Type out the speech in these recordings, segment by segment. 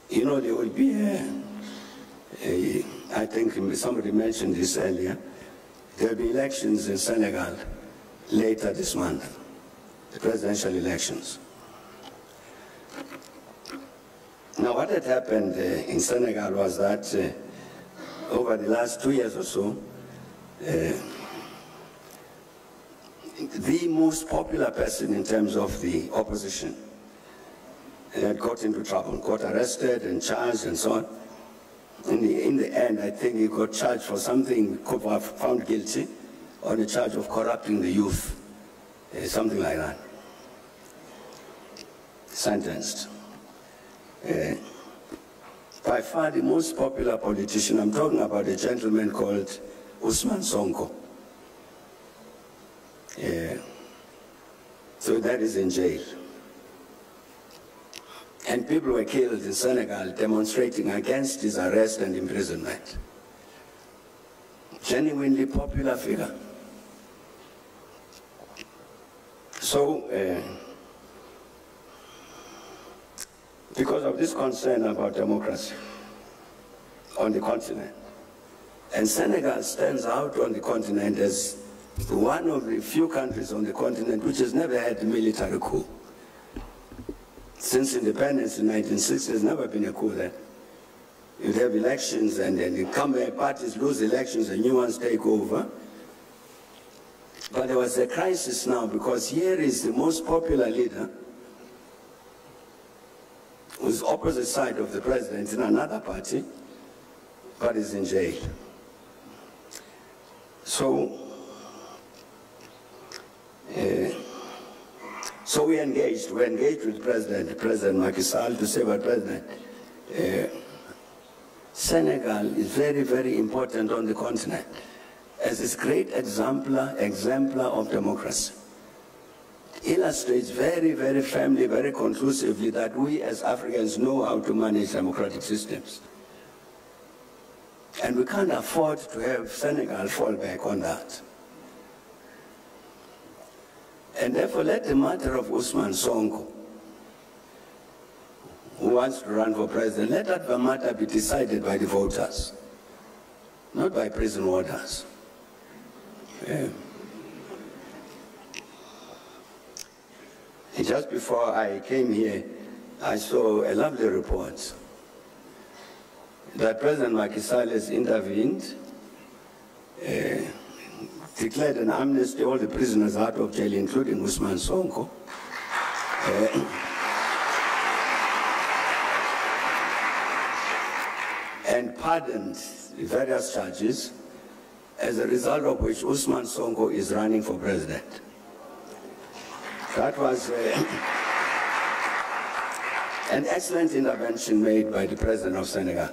You know, there will be I think somebody mentioned this earlier, there will be elections in Senegal later this month, the presidential elections. Now, what had happened in Senegal was that over the last 2 years or so, the most popular person in terms of the opposition had got into trouble, got arrested and charged and so on. In the end, I think he got charged for something, found guilty on a charge of corrupting the youth, something like that. Sentenced. By far the most popular politician, I'm talking about a gentleman called Ousmane Sonko. So that is in jail. And people were killed in Senegal demonstrating against his arrest and imprisonment. Genuinely popular figure. So, because of this concern about democracy on the continent, and Senegal stands out on the continent as one of the few countries on the continent which has never had a military coup. Since independence in 1960, there's never been a coup there. You'd have elections and then the incumbent parties lose elections and new ones take over. But there was a crisis now because here is the most popular leader who's opposite side of the president in another party, but is in jail. So we engaged with President Macky Sall to say, well, President, Senegal is very, very important on the continent as this great exemplar of democracy. Illustrates very, very firmly, very conclusively that we as Africans know how to manage democratic systems. And we can't afford to have Senegal fall back on that. And therefore, let the matter of Ousmane Sonko, who wants to run for president, let that matter be decided by the voters, not by prison warders. Yeah. Just before I came here, I saw a lovely report that President Macky Sall has intervened, declared an amnesty all the prisoners out of jail, including Ousmane Sonko, and pardoned various charges, as a result of which Ousmane Sonko is running for president. That was an excellent intervention made by the President of Senegal.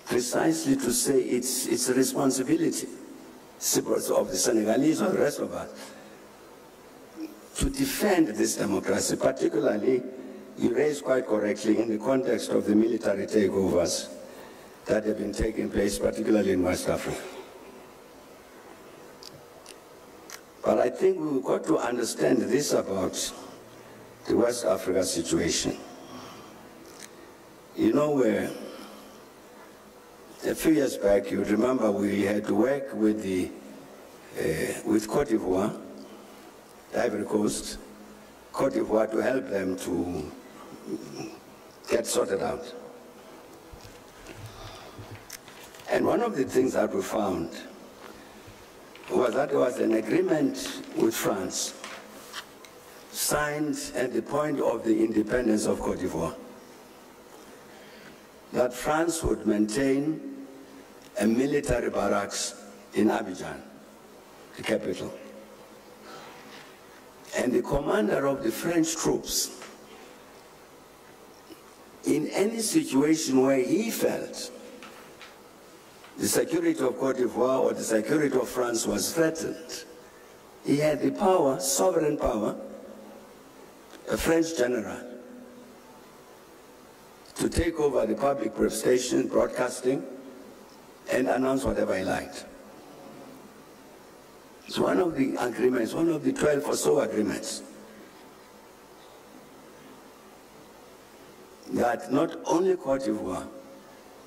Precisely to say it's a responsibility of the Senegalese or the rest of us to defend this democracy, particularly, you raised quite correctly, in the context of the military takeovers that have been taking place, particularly in West Africa. But I think we've got to understand this about the West Africa situation. You know, a few years back, you remember we had to work with Côte d'Ivoire, the Ivory Coast, Côte d'Ivoire, to help them to get sorted out. And one of the things that we found was that there was an agreement with France signed at the point of the independence of Côte d'Ivoire that France would maintain a military barracks in Abidjan, the capital. And the commander of the French troops, in any situation where he felt the security of Côte d'Ivoire or the security of France was threatened, he had the power, sovereign power, a French general, to take over the public station, broadcasting, and announce whatever he liked. It's one of the agreements, one of the 12 or so agreements. that not only Cote d'Ivoire,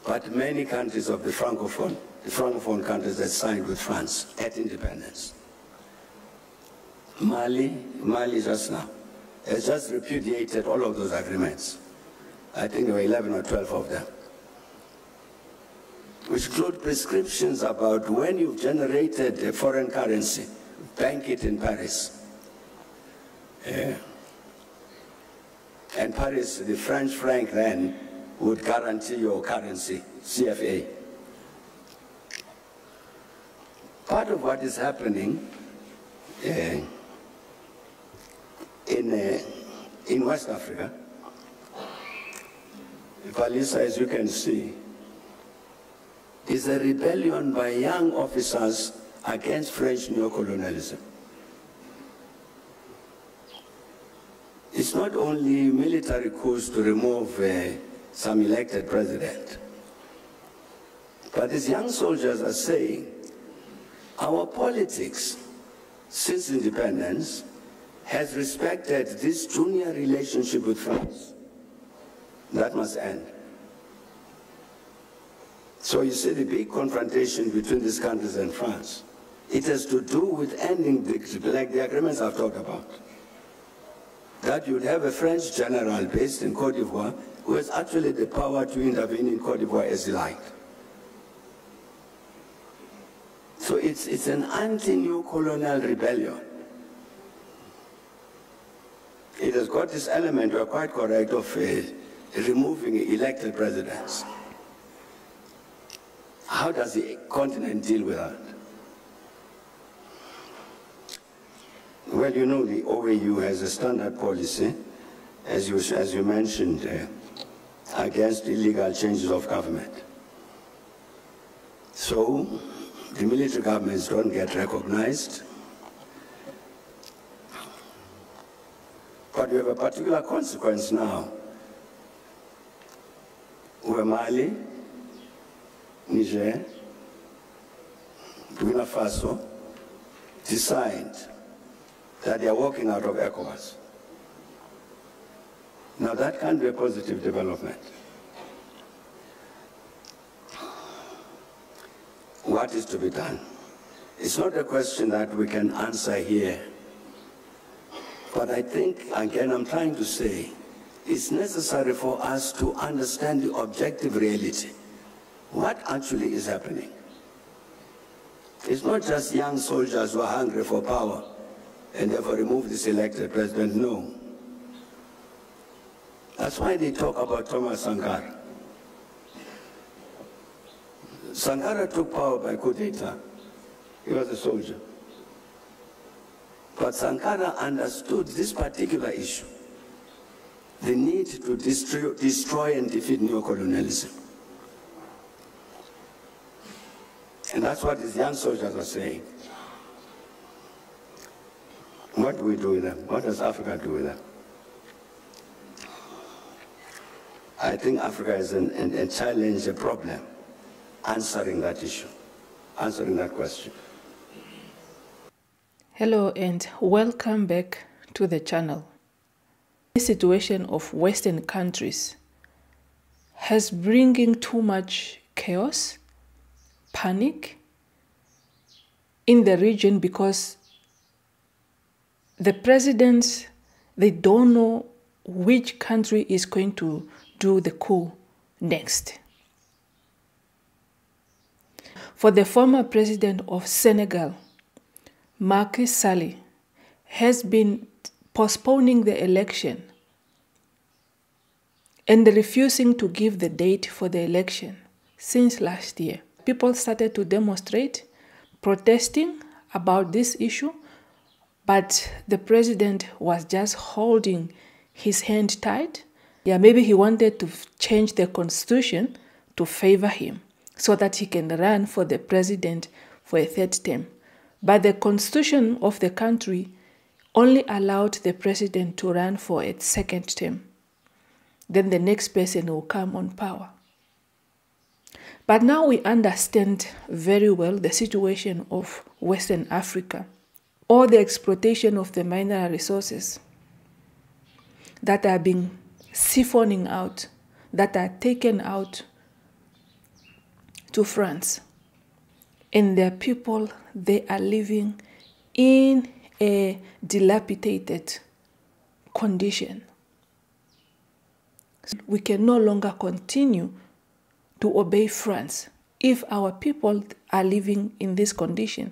but many countries of the Francophone countries that signed with France at independence. Mali just now, has just repudiated all of those agreements. I think there were 11 or 12 of them, which include prescriptions about when you've generated a foreign currency, bank it in Paris. And Paris, the French franc then, would guarantee your currency, CFA. Part of what is happening in West Africa, Valisa, as you can see, is a rebellion by young officers against French neocolonialism. It's not only military coups to remove some elected president, but these young soldiers are saying, our politics since independence has respected this junior relationship with France. That must end. So you see the big confrontation between these countries and France. It has to do with ending like the agreements I've talked about. That you'd have a French general based in Cote d'Ivoire who has actually the power to intervene in Cote d'Ivoire as he liked. So it's an anti-new colonial rebellion. It has got this element, you're quite correct, of removing elected presidents. How does the continent deal with that? Well, you know, the OAU has a standard policy, as you mentioned, against illegal changes of government. So the military governments don't get recognized. But we have a particular consequence now, where Mali, Niger, Burkina Faso decide that they are walking out of ECOWAS. Now that can be a positive development. What is to be done? It's not a question that we can answer here. But I think, again, I'm trying to say, it's necessary for us to understand the objective reality. What actually is happening? It's not just young soldiers who are hungry for power and therefore remove this elected president, no. That's why they talk about Thomas Sankara. Sankara took power by coup d'etat. He was a soldier. But Sankara understood this particular issue, the need to destroy and defeat neocolonialism. And that's what these young soldiers are saying. What do we do with them? What does Africa do with them? I think Africa is a challenge, a problem, answering that issue, answering that question. Hello and welcome back to the channel. The situation of Western countries has bringing too much chaos, panic in the region because the presidents, they don't know which country is going to do the coup next. For the former president of Senegal, Macky Sall, has been postponing the election and refusing to give the date for the election since last year. People started to demonstrate, protesting about this issue, but the president was just holding his hand tight. Yeah, maybe he wanted to change the constitution to favor him so that he can run for the president for a third term. But the constitution of the country only allowed the president to run for a second term. Then the next person will come on power. But now we understand very well the situation of Western Africa, or the exploitation of the mineral resources that are being siphoning out, that are taken out to France. And their people, they are living in a dilapidated condition. We can no longer continue to obey France if our people are living in this condition,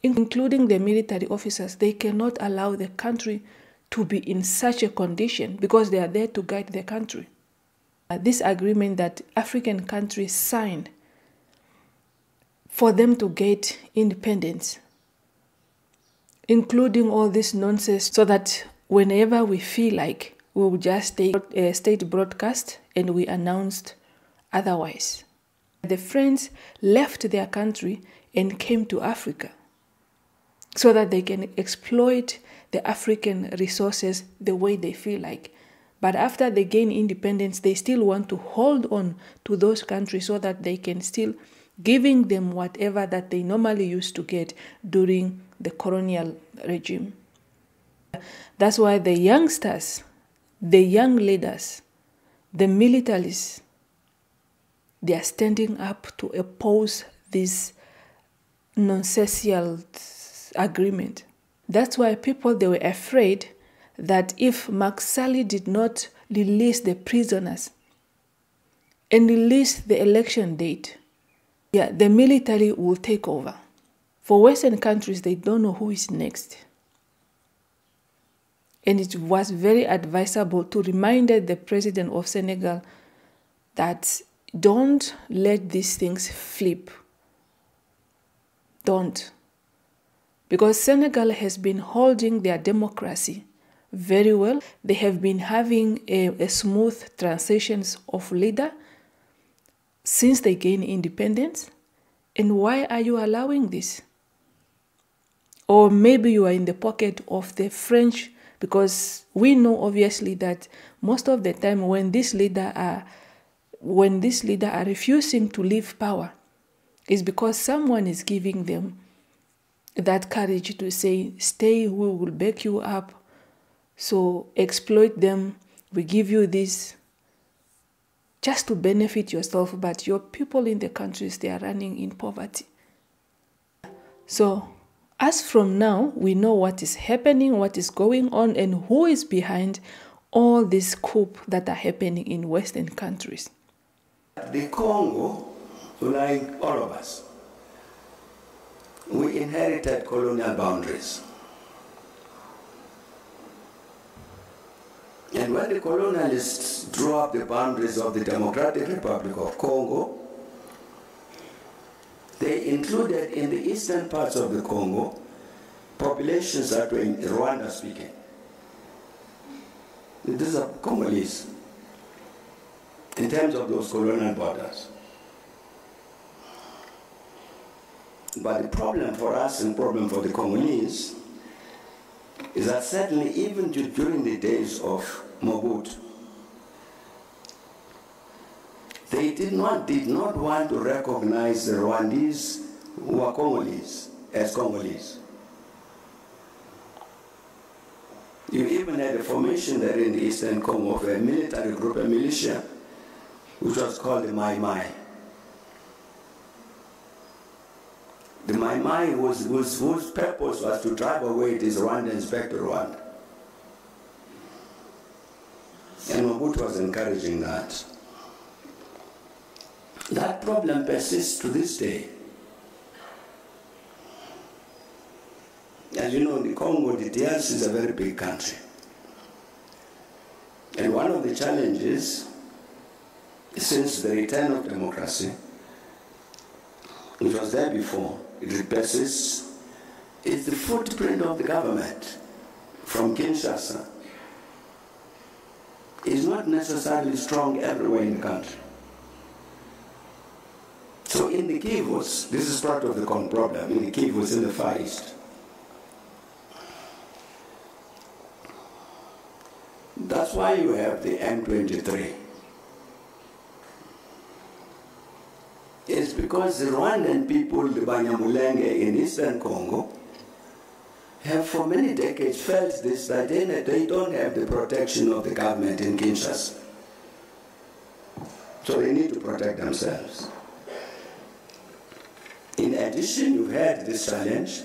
including the military officers. They cannot allow the country to be in such a condition because they are there to guide the country. This agreement that African countries signed for them to get independence, including all this nonsense, so that whenever we feel like, we will just take a state broadcast and we announced otherwise. The French left their country and came to Africa so that they can exploit the African resources the way they feel like. But after they gain independence, they still want to hold on to those countries so that they can still giving them whatever that they normally used to get during the colonial regime. That's why the youngsters, the young leaders, the militaries, they are standing up to oppose this nonsensical agreement. That's why people, they were afraid that if Macky Sall did not release the prisoners and release the election date, the military will take over. For Western countries, they don't know who is next. And it was very advisable to remind the president of Senegal that don't let these things flip. Don't. Because Senegal has been holding their democracy very well. They have been having a smooth transitions of leader since they gained independence. And why are you allowing this? Or maybe you are in the pocket of the French, because we know obviously that most of the time when these leaders are refusing to leave power, is because someone is giving them that courage to say, stay, we will back you up. So exploit them, we give you this, just to benefit yourself, but your people in the countries, they are running in poverty. So as from now, we know what is happening, what is going on, and who is behind all these coups that are happening in Western countries. The Congo, like all of us, we inherited colonial boundaries. And when the colonialists drew up the boundaries of the Democratic Republic of Congo, they included in the eastern parts of the Congo populations that were in Rwanda speaking. These are Congolese in terms of those colonial borders. But the problem for us and problem for the Congolese is that certainly even during the days of Mobutu, they did not want to recognize the Rwandese who are Congolese as Congolese. You even had a formation there in the Eastern Congo of a military group, a militia, which was called the Mai Mai. The Mai Mai whose purpose was to drive away these Rwandans back to Rwanda. And Mobutu was encouraging that. That problem persists to this day. As you know, the Congo, the DRC is a very big country. And one of the challenges since the return of democracy, which was there before, it persists, is the footprint of the government from Kinshasa is not necessarily strong everywhere in the country. So in the Kivus, this is part of the problem, in the Kivus in the Far East. That's why you have the M23. It's because the Rwandan people, the Banyamulenge in Eastern Congo, have for many decades felt this, that they don't have the protection of the government in Kinshasa. So they need to protect themselves. In addition, you've had this challenge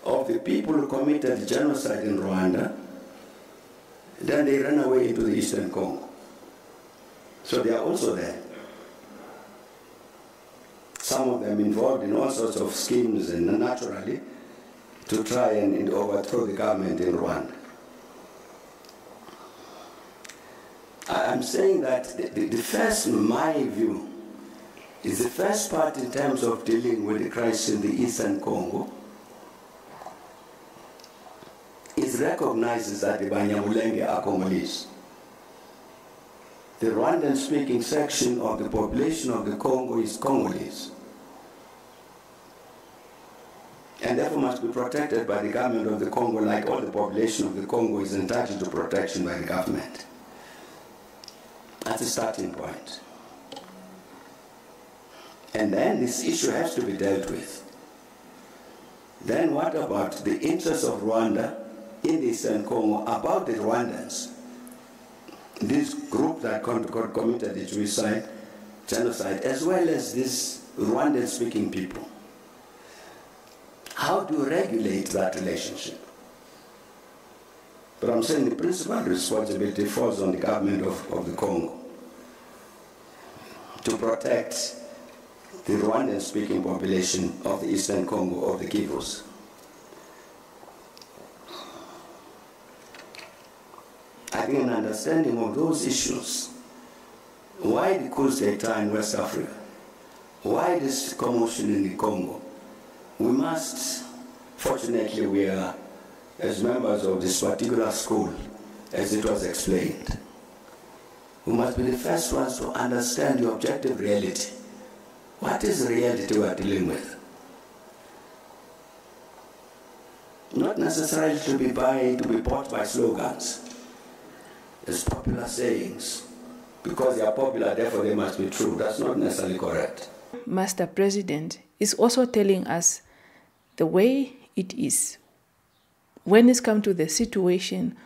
of the people who committed genocide in Rwanda, then they ran away into the Eastern Congo. So they are also there. Some of them involved in all sorts of schemes, and naturally, to try and overthrow the government in Rwanda. I'm saying that the first, in my view, is the first part in terms of dealing with the crisis in the Eastern Congo. It recognizes that the Banyamulenge are Congolese. The Rwandan-speaking section of the population of the Congo is Congolese, and therefore must be protected by the government of the Congo, like all the population of the Congo is entitled to protection by the government. That's the starting point. And then this issue has to be dealt with. Then what about the interests of Rwanda in the Eastern Congo, about the Rwandans? This group that committed the genocide, as well as these Rwandan-speaking people. How do you regulate that relationship? But I'm saying the principal responsibility falls on the government of the Congo to protect the Rwandan-speaking population of the Eastern Congo, of the Kivus. I think an understanding of those issues, why the coups d'etat in West Africa, why this commotion in the Congo, we must, fortunately we are, as members of this particular school, as it was explained, we must be the first ones to understand the objective reality. What is the reality we are dealing with? Not necessarily to be bought by slogans, as popular sayings. Because they are popular, therefore they must be true. That's not necessarily correct. Master President is also telling us the way it is when it's come to the situation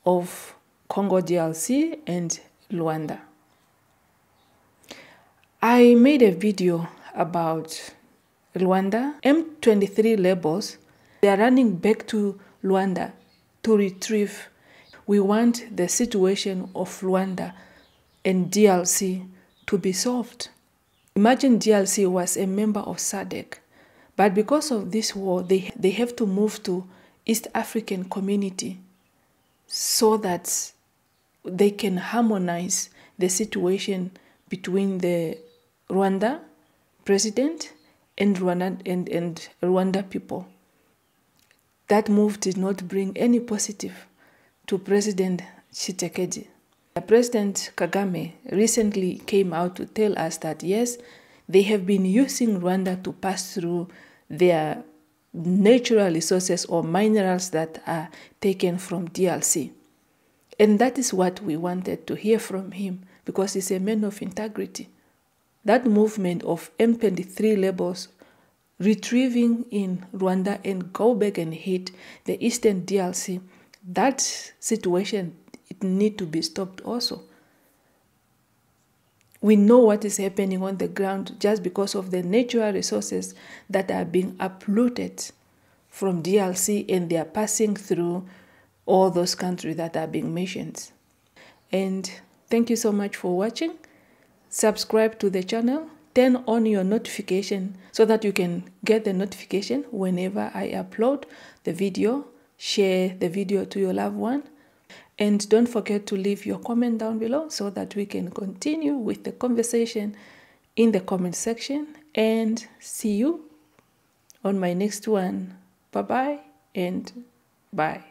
of Congo DRC and Rwanda. I made a video about Rwanda. M23 labels, they are running back to Rwanda to retrieve. We want the situation of Rwanda and DRC to be solved. Imagine DRC was a member of SADC, but because of this war, they have to move to East African community so that they can harmonize the situation between the Rwanda president and Rwanda people. That move did not bring any positive to President Tshisekedi. President Kagame recently came out to tell us that yes, they have been using Rwanda to pass through their natural resources or minerals that are taken from DRC. And that is what we wanted to hear from him, because he's a man of integrity. That movement of M23 labels retrieving in Rwanda and go back and hit the Eastern DRC, that situation, it needs to be stopped also. We know what is happening on the ground just because of the natural resources that are being uprooted from DRC, and they are passing through all those countries that are being mentioned. And thank you so much for watching. Subscribe to the channel, turn on your notification so that you can get the notification whenever I upload the video. Share the video to your loved one. And don't forget to leave your comment down below so that we can continue with the conversation in the comment section. And see you on my next one. Bye-bye and bye.